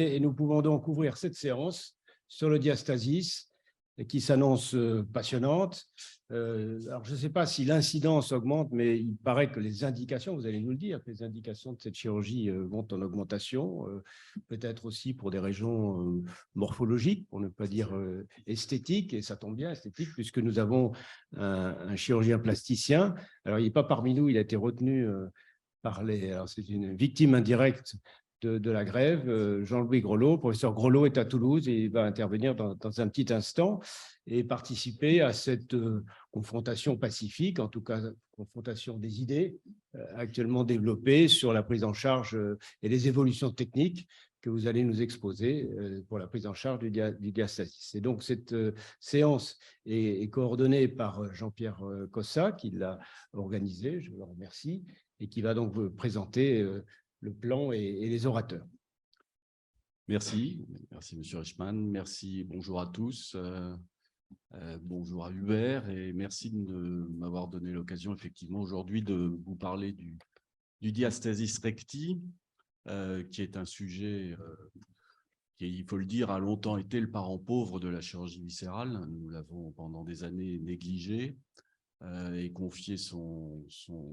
Et nous pouvons donc ouvrir cette séance sur le diastasis qui s'annonce passionnante. Alors, je ne sais pas si l'incidence augmente, mais il paraît que les indications, vous allez nous le dire, que les indications de cette chirurgie vont en augmentation, peut-être aussi pour des raisons morphologiques, pour ne pas dire esthétiques, et ça tombe bien, esthétique, puisque nous avons un chirurgien plasticien. Alors, il n'est pas parmi nous, il a été retenu par les... Alors, c'est une victime indirecte de la grève, Jean-Louis Grelot. Professeur Grelot est à Toulouse et il va intervenir dans un petit instant et participer à cette confrontation pacifique, en tout cas confrontation des idées actuellement développées sur la prise en charge et les évolutions techniques que vous allez nous exposer pour la prise en charge du diastasis. Et donc cette séance est coordonnée par Jean-Pierre Cossa, qui l'a organisée, je vous le remercie, et qui va donc vous présenter le plan et les orateurs. Merci Monsieur Reichmann, merci, bonjour à tous, bonjour à Hubert et merci de m'avoir donné l'occasion effectivement aujourd'hui de vous parler du diastasis recti, qui est un sujet qui, il faut le dire, a longtemps été le parent pauvre de la chirurgie viscérale. Nous l'avons pendant des années négligé et confié son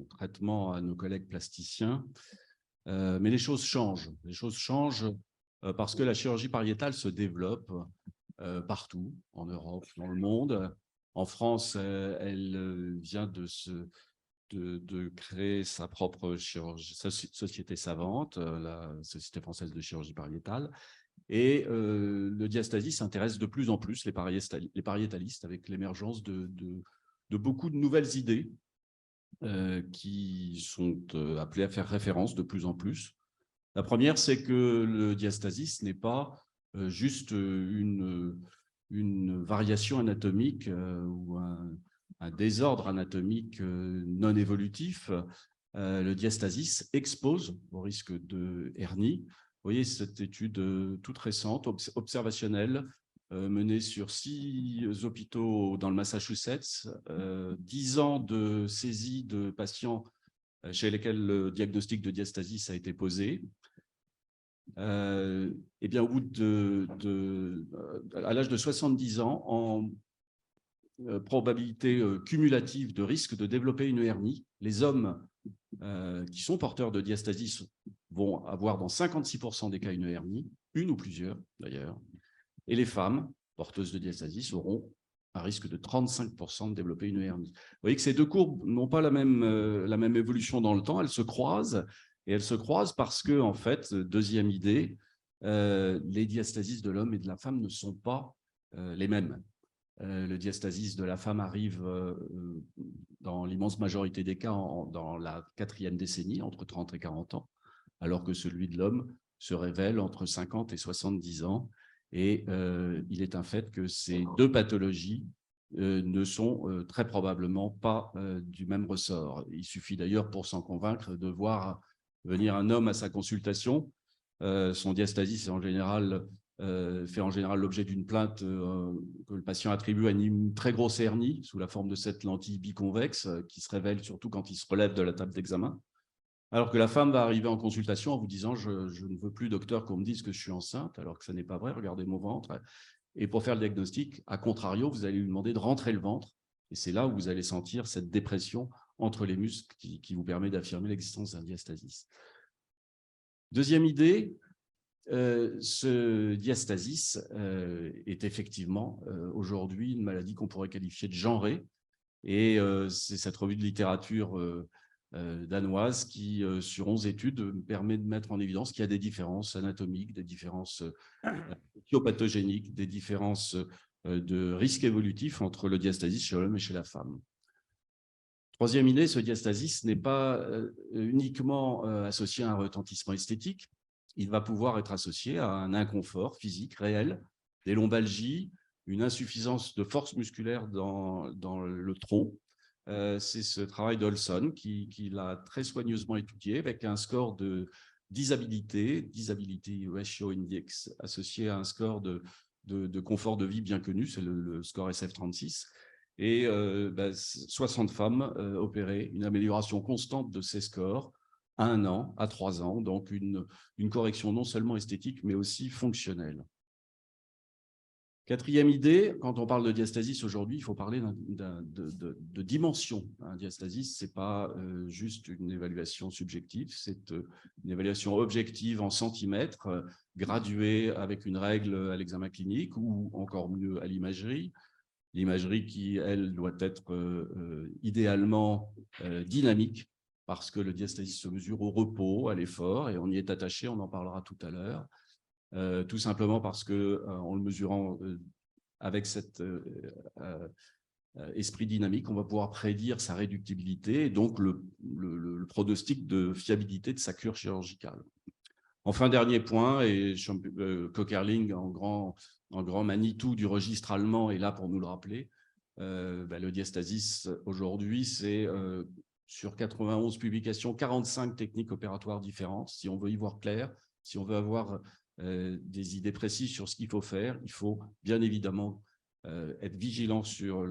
traitement à nos collègues plasticiens. Mais les choses changent. Les choses changent parce que la chirurgie pariétale se développe partout, en Europe, dans le monde. En France, elle vient de créer sa propre société savante, la Société française de chirurgie pariétale. Et le diastasis intéresse de plus en plus les pariétalistes avec l'émergence de beaucoup de nouvelles idées qui sont appelés à faire référence de plus en plus. La première, c'est que le diastasis n'est pas juste une variation anatomique ou un désordre anatomique non évolutif. Le diastasis expose au risque de hernie. Vous voyez cette étude toute récente, observationnelle, menée sur 6 hôpitaux dans le Massachusetts, 10 ans de saisie de patients chez lesquels le diagnostic de diastasis a été posé. Eh bien, au bout à l'âge de 70 ans, en probabilité cumulative de risque de développer une hernie, les hommes qui sont porteurs de diastasis vont avoir dans 56% des cas une hernie, une ou plusieurs d'ailleurs, et les femmes porteuses de diastasis auront un risque de 35% de développer une hernie. Vous voyez que ces deux courbes n'ont pas la même évolution dans le temps, elles se croisent, et elles se croisent parce que, en fait, deuxième idée, les diastasis de l'homme et de la femme ne sont pas les mêmes. Le diastasis de la femme arrive dans l'immense majorité des cas dans la 4e décennie, entre 30 et 40 ans, alors que celui de l'homme se révèle entre 50 et 70 ans. Et il est un fait que ces deux pathologies ne sont très probablement pas du même ressort. Il suffit d'ailleurs pour s'en convaincre de voir venir un homme à sa consultation. Son diastasis fait en général l'objet d'une plainte que le patient attribue à une très grosse hernie sous la forme de cette lentille biconvexe qui se révèle surtout quand il se relève de la table d'examen. Alors que la femme va arriver en consultation en vous disant « je ne veux plus, docteur, qu'on me dise que je suis enceinte », alors que ça n'est pas vrai, regardez mon ventre. Et pour faire le diagnostic, à contrario, vous allez lui demander de rentrer le ventre. Et c'est là où vous allez sentir cette dépression entre les muscles qui vous permet d'affirmer l'existence d'un diastasis. Deuxième idée, ce diastasis est effectivement aujourd'hui une maladie qu'on pourrait qualifier de genrée. Et c'est cette revue de littérature danoise qui, sur 11 études, permet de mettre en évidence qu'il y a des différences anatomiques, des différences physiopathogéniques, des différences de risque évolutif entre le diastasis chez l'homme et chez la femme. Troisième idée, ce diastasis n'est pas uniquement associé à un retentissement esthétique, il va pouvoir être associé à un inconfort physique réel, des lombalgies, une insuffisance de force musculaire dans le tronc. C'est ce travail d'Olson qui l'a très soigneusement étudié avec un score de Disability Ratio Index, associé à un score de confort de vie bien connu, c'est le score SF36. Et 60 femmes opérées, une amélioration constante de ces scores, à 1 an, à 3 ans, donc une correction non seulement esthétique, mais aussi fonctionnelle. Quatrième idée, quand on parle de diastasis aujourd'hui, il faut parler de dimension. Diastasis, ce n'est pas juste une évaluation subjective, c'est une évaluation objective en centimètres, graduée avec une règle à l'examen clinique ou encore mieux à l'imagerie. L'imagerie qui, elle, doit être idéalement dynamique parce que le diastasis se mesure au repos, à l'effort, et on y est attaché, on en parlera tout à l'heure. Tout simplement parce qu'en le mesurant avec cet esprit dynamique, on va pouvoir prédire sa réductibilité et donc le pronostic de fiabilité de sa cure chirurgicale. Enfin, dernier point, et Köckerling, en grand Manitou du registre allemand, est là pour nous le rappeler, le diastasis, aujourd'hui, c'est sur 91 publications, 45 techniques opératoires différentes. Si on veut y voir clair, si on veut avoir des idées précises sur ce qu'il faut faire, il faut bien évidemment être vigilant sur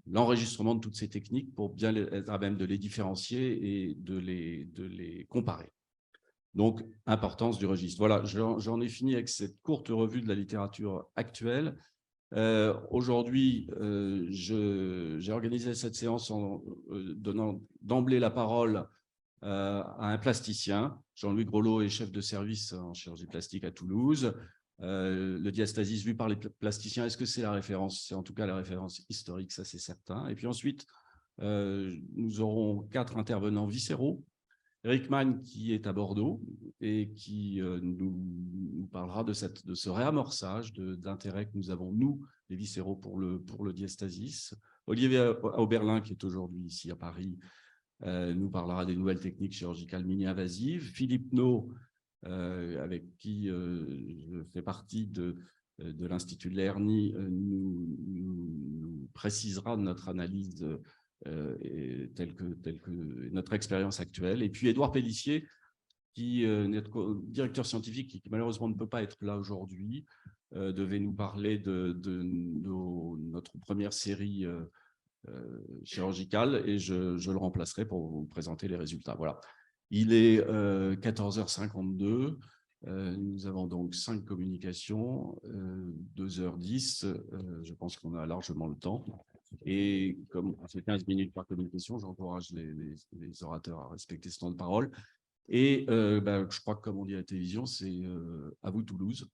l'enregistrement de toutes ces techniques pour bien être à même de les différencier et de les comparer. Donc, importance du registre. Voilà, j'en ai fini avec cette courte revue de la littérature actuelle. Aujourd'hui, j'ai organisé cette séance en donnant d'emblée la parole à un plasticien. Jean-Louis Grolot est chef de service en chirurgie plastique à Toulouse. Le diastasis vu par les plasticiens, est-ce que c'est la référence? C'est en tout cas la référence historique, ça c'est certain. Et puis ensuite, nous aurons 4 intervenants viscéraux. Eric Mann, qui est à Bordeaux et qui nous parlera de ce réamorçage d'intérêt que nous avons, nous, les viscéraux, pour le diastasis. Olivier Auberlin, qui est aujourd'hui ici à Paris, nous parlera des nouvelles techniques chirurgicales mini-invasives. Philippe No, avec qui je fais partie de l'Institut de l'hernie, nous précisera notre analyse telle que notre expérience actuelle. Et puis Édouard Pellissier, qui est notre directeur scientifique, qui malheureusement ne peut pas être là aujourd'hui, devait nous parler de notre première série chirurgicale, et je le remplacerai pour vous présenter les résultats. Voilà. Il est 14h52. Nous avons donc 5 communications, 2h10. Je pense qu'on a largement le temps. Et comme c'est 15 minutes par communication, j'encourage les orateurs à respecter ce temps de parole. Et je crois que, comme on dit à la télévision, c'est à vous Toulouse.